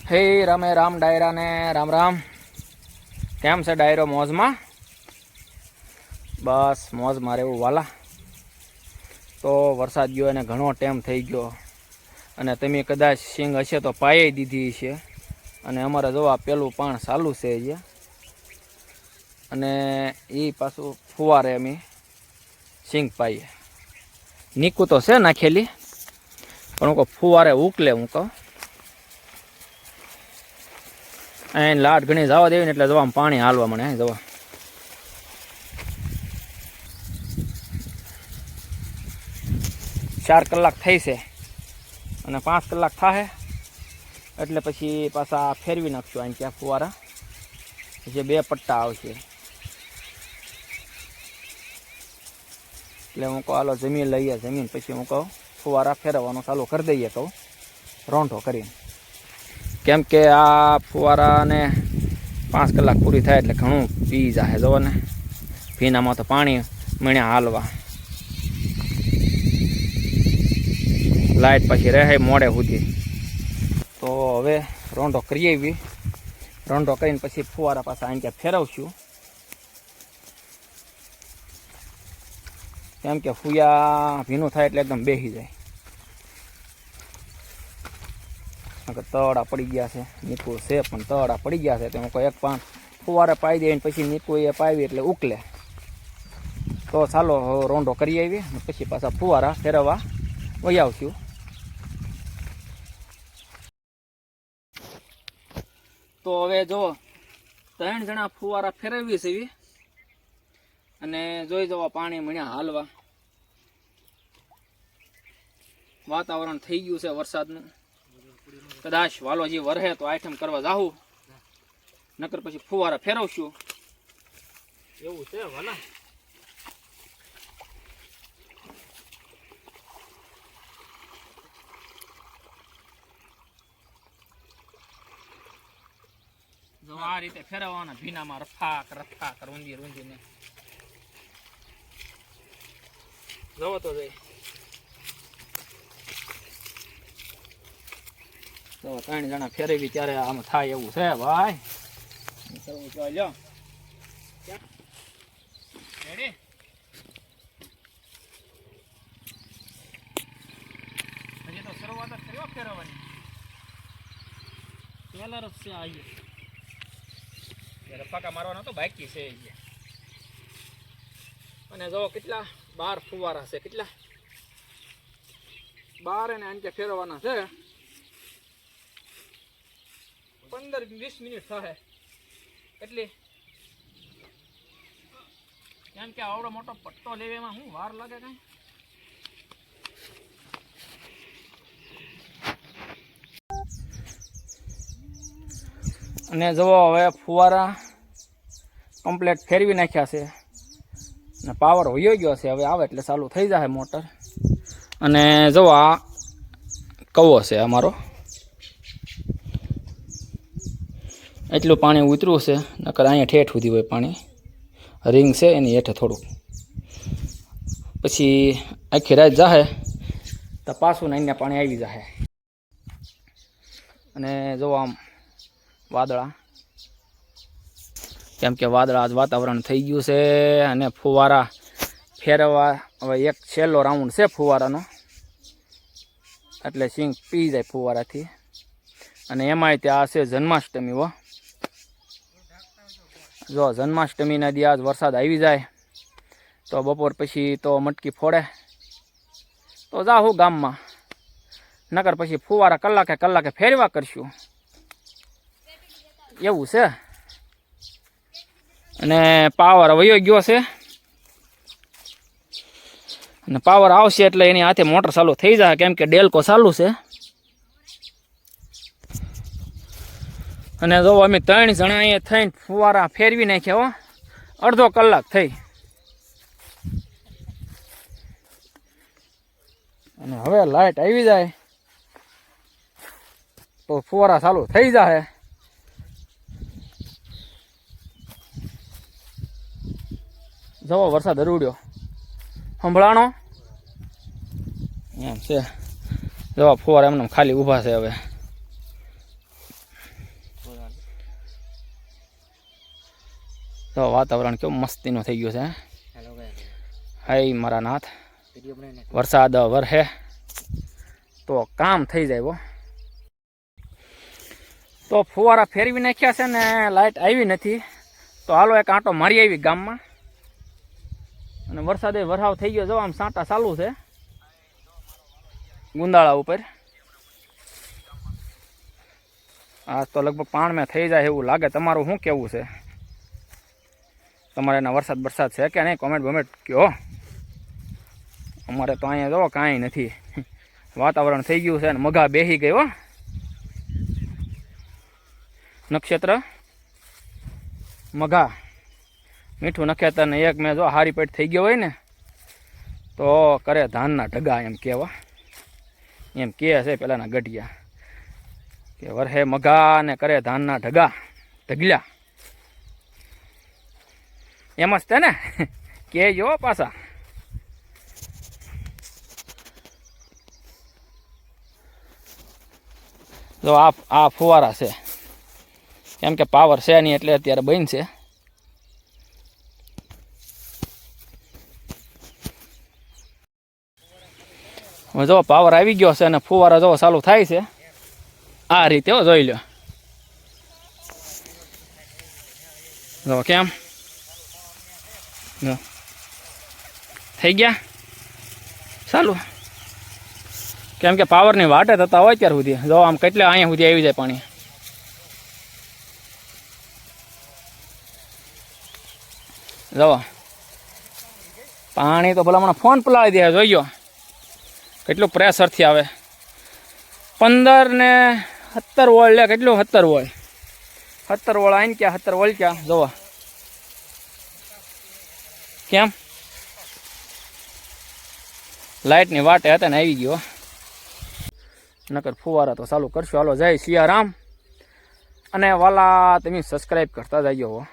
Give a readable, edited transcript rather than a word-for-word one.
હે રામે રામ ડાયરા ને રામ રામ. કેમ છે ડાયરો? મોજમાં? બસ મોજમાં રહેવું વાલા. તો વરસાદ ગયો અને ઘણો ટાઈમ થઈ ગયો અને તમે કદાચ સિંગ હશે તો પાઈ દીધી છે. અને અમારે જોવા પેલું પાણ ચાલુ છે જે, અને એ પાછું ફુવારે અમે સિંગ પાઈએ. નીકું તો છે નાખેલી, પણ હું કહું ફુવારે ઉકલે. હું કહું અહીં લાટ ઘણી જવા દેવી ને એટલે જવામાં પાણી હાલવા મને જવા. 4 કલાક થઈ છે અને 5 કલાક થાય એટલે પછી પાછા ફેરવી નાખશું અહીં ત્યાં ફુવારા. જે 2 પટ્ટા આવશે એટલે હું કહું હાલો જમીન લઈએ. જમીન પછી હું કહું ફુવારા ફેરવવાનું ચાલુ કરી દઈએ. કહું રોંઢો કરીને, કેમ કે આ ફુવારાને 5 કલાક પૂરી થાય એટલે ઘણું પી જાય. જુઓ ને, ભીનામાં તો પાણી મળ્યા હાલવા. લાઇટ પછી રહે મોડે સુધી. તો હવે રોંઢો કરીએ એવી. રોંઢો કરીને પછી ફુવારા પાછા અહીં ક્યાં ફેરવશું, કેમ કે ફૂયા ભીનું થાય એટલે એકદમ બેસી જાય. તળા પડી ગયા છે, નીકું છે પણ તળા પડી ગયા છે. તો હું કોઈ એક પાન ફુવારે પાઈ દઈએ પછી નીકું એ પાવી એટલે ઉકલે. તો ચાલો રોંઢો કરી આવી પછી પાછા ફુવારા ફેરવવા વહી આવશું. તો હવે જો 3 જણા ફુવારા ફેરવી છે એવી, અને જોઈ જવા પાણી મળ્યા હાલવા. વાતાવરણ થઈ ગયું છે વરસાદનું. કદાચ વાલોજી વરહે તો આઈટમ કરવા જાહું, નકર પછી ફુવારા ફેરવશું. એવું છે વાલા. જો આ રીતે ફેરવવાના ભીનામાં રફાક રફાક રૂંધી રૂંધીને. જોવો તો જઈ તો 3 જણા ફેરવી ત્યારે આમ થાય એવું છે ભાઈ. કરવું ચાલ્યો રેડી. હજી તો શરૂઆત જ કર્યો ફેરવવાની. કલર જ છે આવી રફાકા મારવાનો તો બાકી છે. અને જો કેટલા 12 ફુવારા છે, કેટલા 12 અને આને ફેરવવાના છે. 15-20 મિનિટ થાય એટલે, કેમ કે આવડો મોટો પટ્ટો લેવામાં શું વાર લાગે કઈ. અને જુઓ હવે ફુવારા કમ્પ્લેટ ફેરવી નાખ્યા છે અને પાવર વયો ગયો છે. હવે આવે એટલે ચાલુ થઈ જાય મોટર. અને જુઓ આ કવો છે અમારો, એટલું પાણી ઉતર્યું છે. નકર અહીંયા ઠેઠ સુધી હોય પાણી. રિંગ છે એની હેઠે થોડુંક. પછી આખી રાત જાહે તો પાછું ને અહીંયા પાણી આવી જાય. અને જો આમ વાદળા, કેમ કે વાદળા આજ વાતાવરણ થઈ ગયું છે. અને ફુવારા ફેરવવા હવે એક છેલ્લો રાઉન્ડ છે ફુવારાનો, એટલે સિંગ પી જાય ફુવારાથી. અને એમાંય ત્યાં છે જન્માષ્ટમી. હો જો જન્માષ્ટમીના દી આજ વરસાદ આવી જાય તો બપોર પછી તો મટકી ફોડે તો જાહું ગામમાં. નકર પછી ફુવારા કલાકે ફેરવા કરશું. એવું છે. અને પાવર વયો ગયો છે, અને પાવર આવશે એટલે એની હાથે મોટર ચાલુ થઈ જાય, કેમ કે ડેલકો ચાલુ છે. અને જો અમે 3 જણા અહીંયા થઈને ફુવારા ફેરવી નાખ્યા. અડધો કલાક થઈ. અને હવે લાઇટ આવી જાય તો ફુવારા ચાલુ થઈ જાય. જવો વરસાદ હરુડ્યો સંભળાણો એમ છે. જવા ફુવારા એમને ખાલી ઊભા છે. હવે તો વાતાવરણ કેવું મસ્તીનું થઈ ગયું છે. હાય મારા નાથ, વરસાદ વરહે તો કામ થઈ જાય. હો તો ફુવારા ફેરવી નાખ્યા છે ને લાઇટ આવી નથી, તો હાલો એક આંટો મારી આવી ગામમાં. અને વરસાદે વરસાવ થઈ ગયો, જો આમ સાંટા ચાલુ છે ગુંદાળા ઉપર. આ તો લગભગ પાણમાં થઈ જાય એવું લાગે. તમારું શું કેવું છે? તમારે એના વરસાદ છે કે નહીં? કોમેન્ટ બોમેન્ટ કહો. અમારે તો અહીંયા જો કાંઈ નથી, વાતાવરણ થઈ ગયું છે ને મગા બેસી ગઈ. હો નક્ષત્ર મઘા, મીઠું નક્ષત્ર ને એક મેં જો હારી પેટ થઈ ગયો હોય ને તો કરે ધાનના ઢગા એમ કહેવા, એમ કહે છે પેલાના ગઢિયા કે વરહે મઘા ને કરે ધાનના ઢગા ઢગલ્યા. એમ જ તે ને કહેજો પાછા. જો આ ફુવારા છે, કેમ કે પાવર છે નહીં એટલે અત્યારે બંધ છે. હવે જો પાવર આવી ગયો છે અને ફુવારા જો ચાલુ થાય છે આ રીતે. જોઈ લો, જો કેમ થઈ ગયા ચાલુ. કેમ કે પાવરની વાટે થતા હોય અત્યાર સુધી. જો આમ કેટલે અહીંયા સુધી આવી જાય પાણી. જો પાણી તો ભલા મને ફોન પલાળી દે. જોઈજો કેટલું પ્રેશરથી આવે. 15 ને 17 વોલ્ટ લે. કેટલું 17 વોલ્ટ? 17 વોલ્ટ આવીને ક્યાં 17 વોલ્ટ ક્યાં? જોવા કેમ લાઇટની વાટે હતા ને આવી ગયો. નકર ફુવારા તો ચાલુ કરશું. હાલો, જય સિયારામ. અને વાલા તમે સબસ્ક્રાઈબ કરતા જજો.